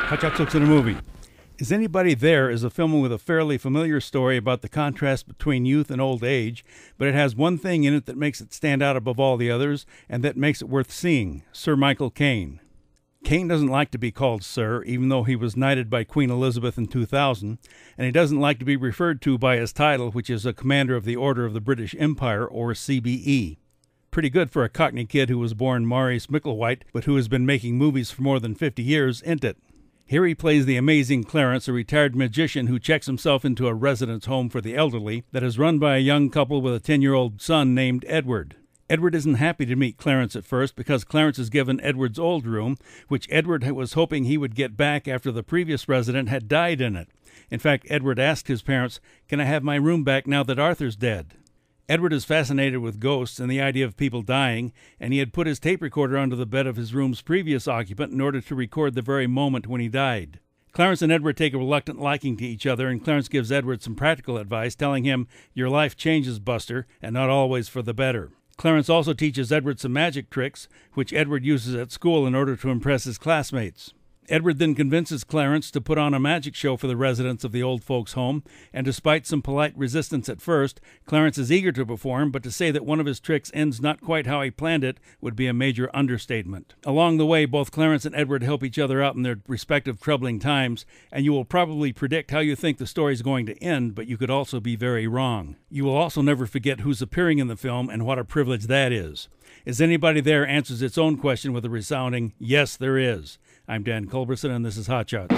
Hot Shots Looks at a Movie. Is Anybody There is a film with a fairly familiar story about the contrast between youth and old age, but it has one thing in it that makes it stand out above all the others, and that makes it worth seeing: Sir Michael Caine. Caine doesn't like to be called Sir, even though he was knighted by Queen Elizabeth in 2000, and he doesn't like to be referred to by his title, which is a Commander of the Order of the British Empire, or CBE. Pretty good for a Cockney kid who was born Maurice Micklewhite, but who has been making movies for more than 50 years, isn't it? Here he plays the Amazing Clarence, a retired magician who checks himself into a residence home for the elderly that is run by a young couple with a 10-year-old son named Edward. Edward isn't happy to meet Clarence at first because Clarence is given Edward's old room, which Edward was hoping he would get back after the previous resident had died in it. In fact, Edward asked his parents, "Can I have my room back now that Arthur's dead?" Edward is fascinated with ghosts and the idea of people dying, and he had put his tape recorder under the bed of his room's previous occupant in order to record the very moment when he died. Clarence and Edward take a reluctant liking to each other, and Clarence gives Edward some practical advice, telling him, "Your life changes, Buster, and not always for the better." Clarence also teaches Edward some magic tricks, which Edward uses at school in order to impress his classmates. Edward then convinces Clarence to put on a magic show for the residents of the old folks' home, and despite some polite resistance at first, Clarence is eager to perform, but to say that one of his tricks ends not quite how he planned it would be a major understatement. Along the way, both Clarence and Edward help each other out in their respective troubling times, and you will probably predict how you think the story is going to end, but you could also be very wrong. You will also never forget who's appearing in the film and what a privilege that is. Is Anybody There answers its own question with a resounding, "Yes, there is." I'm Dan Culberson, and this is Hot Shots.